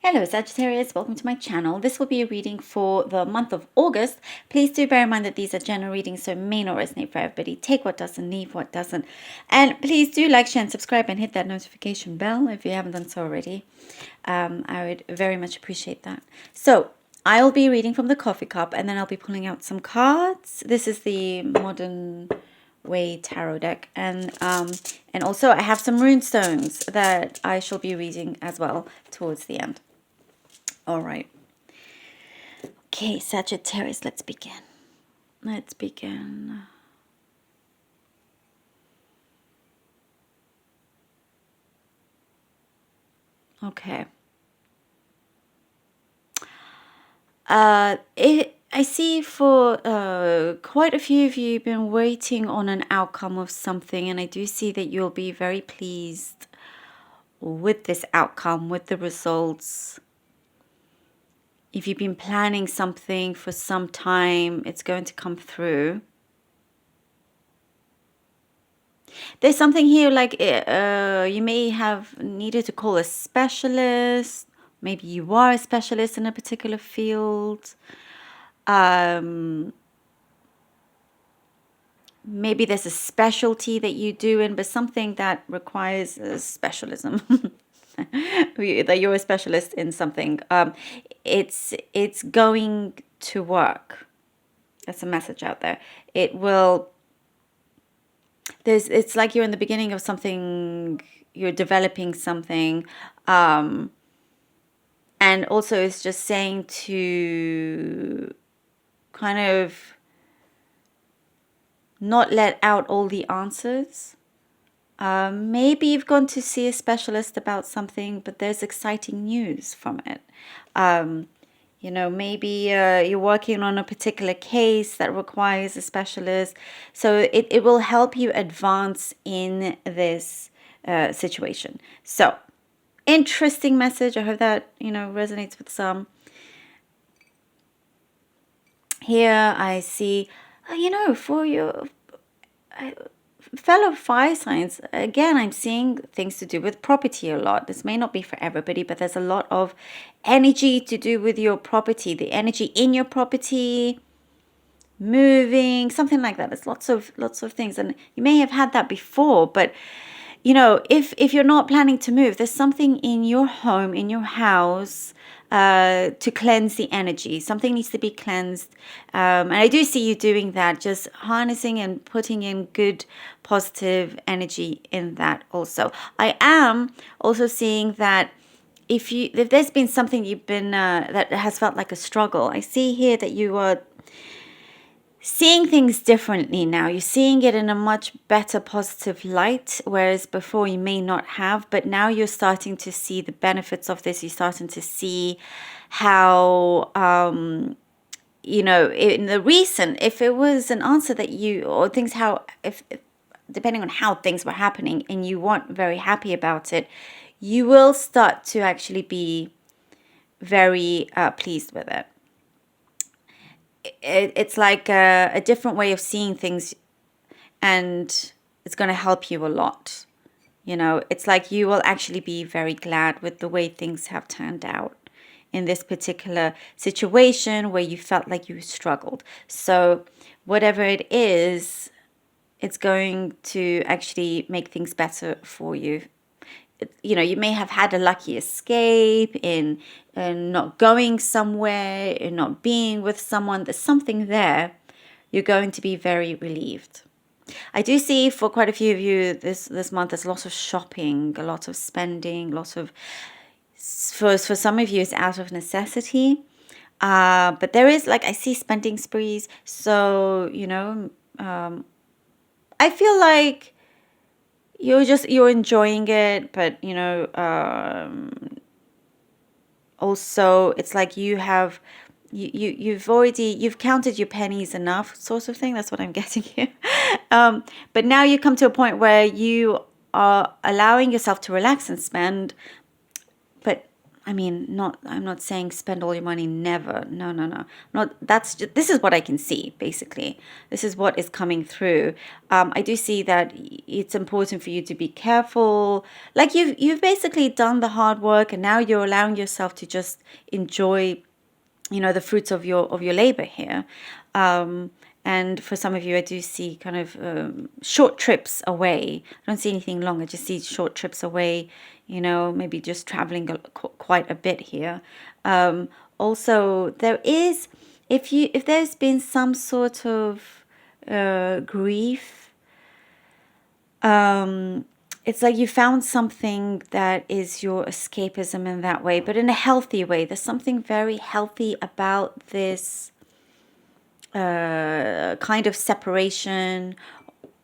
Hello Sagittarius, welcome to my channel. This will be a reading for the month of August. Please do bear in mind that these are general readings, so it may not resonate for everybody. Take what does and leave what doesn't. And please do like, share and subscribe and hit that notification bell if you haven't done so already. I would very much appreciate that. So I'll be reading from the coffee cup and then I'll be pulling out some cards. This is the Modern Way tarot deck, and also I have some runestones that I shall be reading as well towards the end. All right. Okay, Sagittarius, let's begin. Let's begin. Okay. I see for quite a few of you have been waiting on an outcome of something, and I do see that you'll be very pleased with this outcome, with the results. If you've been planning something for some time, it's going to come through. There's something here like you may have needed to call a specialist. Maybe you are a specialist in a particular field. Maybe there's a specialty that you do in, but something that requires a specialism. That you're a specialist in something. It's going to work. That's a message out there. It will. It's like you're in the beginning of something. You're developing something, and also it's just saying to kind of not let out all the answers. Maybe you've gone to see a specialist about something, but there's exciting news from it. Maybe you're working on a particular case that requires a specialist. So it will help you advance in this situation. So, interesting message. I hope that, resonates with some. Here I see, for your fellow fire signs, again, I'm seeing things to do with property a lot. This may not be for everybody, but there's a lot of energy to do with your property, the energy in your property, moving, something like that. There's lots of things, and you may have had that before, but if you're not planning to move, there's something in your home, in your house, to cleanse the energy. Something needs to be cleansed. And I do see you doing that, just harnessing and putting in good, positive energy in that also. I am also seeing that if there's been something you've been, that has felt like a struggle, I see here that you are seeing things differently now. You're seeing it in a much better positive light, whereas before you may not have, but now you're starting to see the benefits of this. You're starting to see how, in the recent, if it was an answer that if depending on how things were happening and you weren't very happy about it, you will start to actually be very pleased with it. It's like a different way of seeing things, and it's going to help you a lot. It's like you will actually be very glad with the way things have turned out in this particular situation where you felt like you struggled. So whatever it is, it's going to actually make things better for you. You may have had a lucky escape in not going somewhere, in not being with someone. There's something there. You're going to be very relieved. I do see for quite a few of you this month, there's lots of shopping, a lot of spending, for some of you, it's out of necessity. But there is, I see spending sprees. So, I feel like you're enjoying it, but also it's like you've counted your pennies enough, sort of thing. That's what I'm getting here. But now you come to a point where you are allowing yourself to relax and spend, but I mean, I'm not saying spend all your money, never. No, no, no. Not that's just, this is what I can see, basically. This is what is coming through. I do see that it's important for you to be careful. Like you've basically done the hard work, and now you're allowing yourself to just enjoy, the fruits of your labor here. And for some of you, I do see kind of short trips away. I don't see anything long. I just see short trips away, maybe just traveling quite a bit here. Also, there is, if there's been some sort of grief, it's like you found something that is your escapism in that way, but in a healthy way. There's something very healthy about this kind of separation,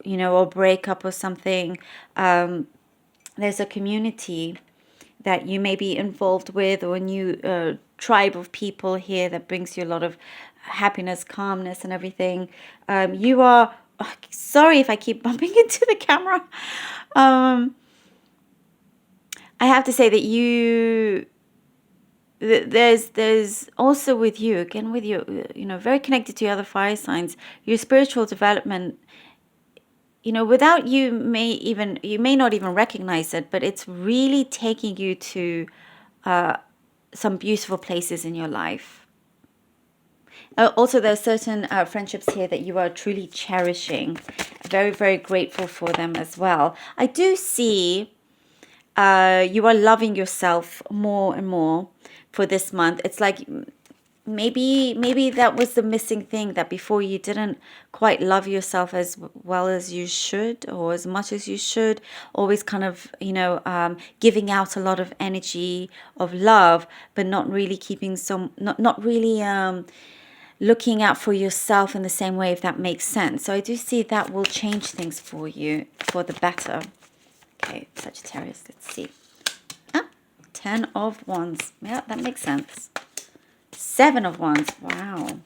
or breakup or something. There's a community that you may be involved with, or a new tribe of people here that brings you a lot of happiness, calmness, and everything. You are, sorry if I keep bumping into the camera. I have to say that there's also with you, again, with you, very connected to other fire signs, your spiritual development, without you may not even recognize it, but it's really taking you to some beautiful places in your life. Also, there are certain friendships here that you are truly cherishing, very, very grateful for them as well. I do see you are loving yourself more and more for this month. It's like maybe that was the missing thing, that before you didn't quite love yourself as well as you should, or as much as you should, always kind of giving out a lot of energy of love, but not really keeping some not really looking out for yourself in the same way, if that makes sense. So I do see that will change things for you for the better. Okay, Sagittarius, let's see. 10 of Wands. Yeah, that makes sense. 7 of Wands. Wow.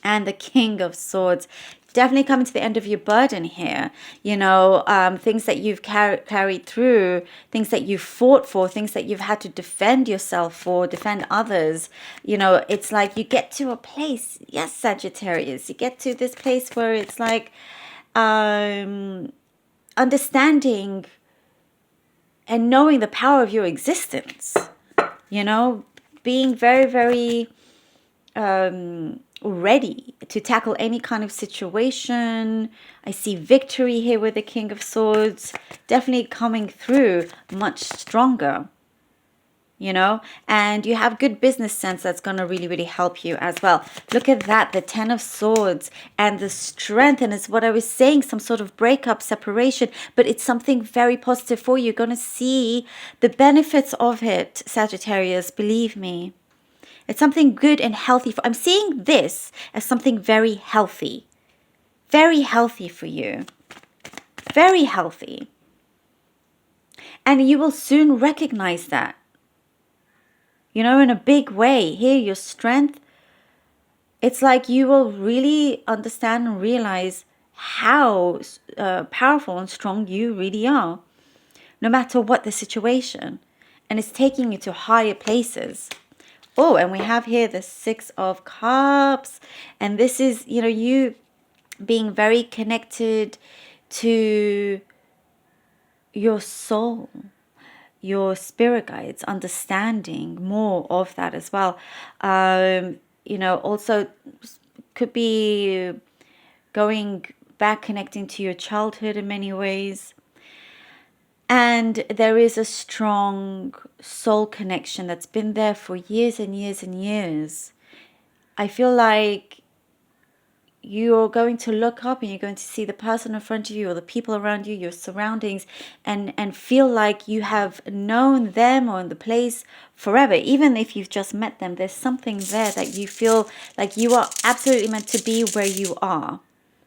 And the King of Swords. Definitely coming to the end of your burden here. Things that you've carried through, things that you've fought for, things that you've had to defend yourself for, defend others. It's like you get to a place. Yes, Sagittarius. You get to this place where it's like understanding and knowing the power of your existence, being very, very ready to tackle any kind of situation. I see victory here with the King of Swords, definitely coming through much stronger. And you have good business sense that's going to really, really help you as well. Look at that, the 10 of Swords and the strength. And it's what I was saying, some sort of breakup, separation, but it's something very positive for you. You're going to see the benefits of it, Sagittarius, believe me. It's something good and healthy. I'm seeing this as something very healthy for you. Very healthy. And you will soon recognize that. In a big way. Here, your strength, it's like you will really understand and realize how powerful and strong you really are, no matter what the situation. And it's taking you to higher places. Oh, and we have here the 6 of Cups. And this is, you being very connected to your soul, your spirit guides, understanding more of that as well. Also could be going back, connecting to your childhood in many ways. And there is a strong soul connection that's been there for years and years and years. I feel like you're going to look up and you're going to see the person in front of you or the people around you, your surroundings, and feel like you have known them or in the place forever. Even if you've just met them, there's something there that you feel like you are absolutely meant to be where you are,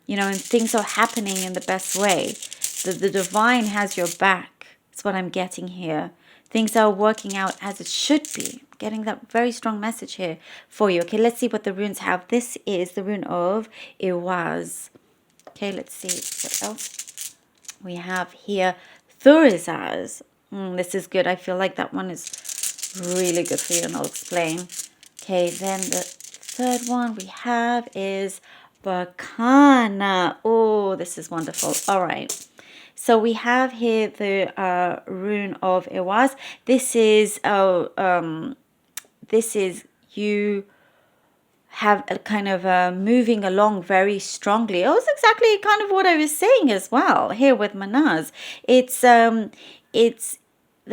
and things are happening in the best way. The divine has your back. That's what I'm getting here. Things are working out as it should be. Getting that very strong message here for you. Okay, let's see what the runes have. This is the rune of Iwaz. Okay, let's see what else we have here. Thurizaz. This is good. I feel like that one is Really good for you, and I'll explain. Okay, then the third one we have is Bakana. Oh, this is wonderful. All right. So we have here the rune of Iwaz. This is you have a kind of moving along very strongly. Oh, it's exactly kind of what I was saying as well here with Manaz. It's the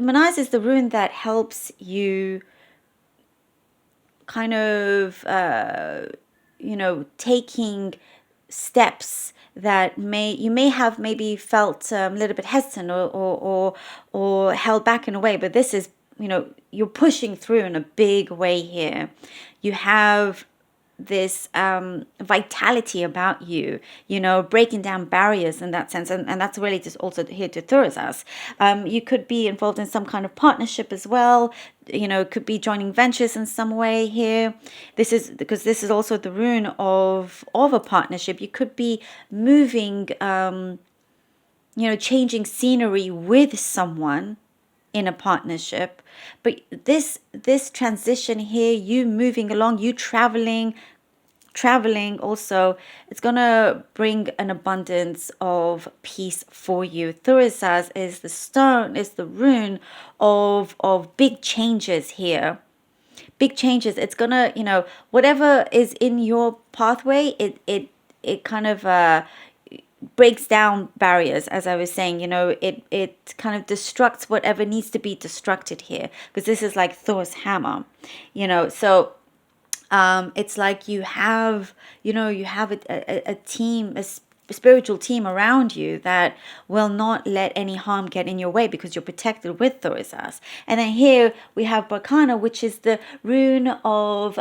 Manaz is the rune that helps you kind of taking steps that you may have maybe felt a little bit hesitant or held back in a way, but this is, you're pushing through in a big way here. You have this vitality about you, breaking down barriers in that sense, and that's really just also here to Thurisas. You could be involved in some kind of partnership as well, could be joining ventures in some way here. This is because this is also the rune of a partnership. You could be moving, changing scenery with someone in a partnership. But this transition here, you moving along, you traveling also, it's gonna bring an abundance of peace for you. Thurisaz is the stone, is the rune of big changes here. Big changes. It's gonna, whatever is in your pathway, it kind of breaks down barriers, as I was saying. It kind of destructs whatever needs to be destructed here, because this is like Thor's hammer, so it's like you have a team, a spiritual team around you that will not let any harm get in your way, because you're protected with Thorisas. And then here we have Barkana, which is the rune of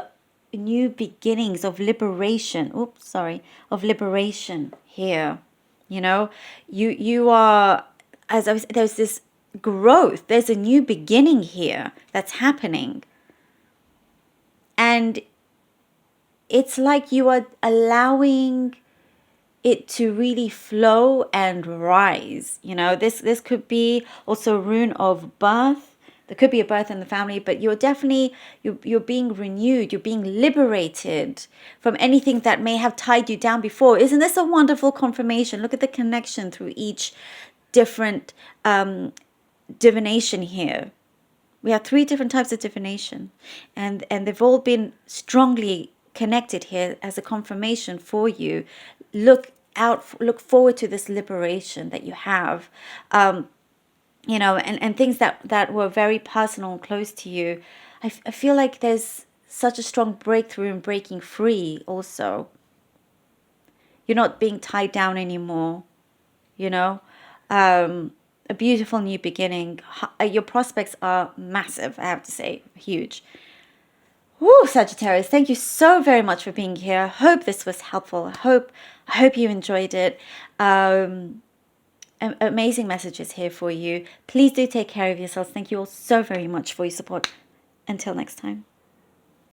new beginnings, of liberation. Of liberation here. You are, there's this growth, there's a new beginning here that's happening. And it's like you are allowing it to really flow and rise. This could be also a rune of birth. There could be a birth in the family, but you're definitely, you're being renewed. You're being liberated from anything that may have tied you down before. Isn't this a wonderful confirmation? Look at the connection through each different divination here. We have 3 different types of divination, and they've all been strongly connected here as a confirmation for you. Look forward to this liberation that you have, and things that were very personal and close to you. I feel like there's such a strong breakthrough and breaking free also. You're not being tied down anymore, a beautiful new beginning. Your prospects are massive, I have to say, huge. Woo, Sagittarius, thank you so very much for being here. I hope this was helpful. I hope you enjoyed it. Amazing messages here for you. Please do take care of yourselves. Thank you all so very much for your support. Until next time.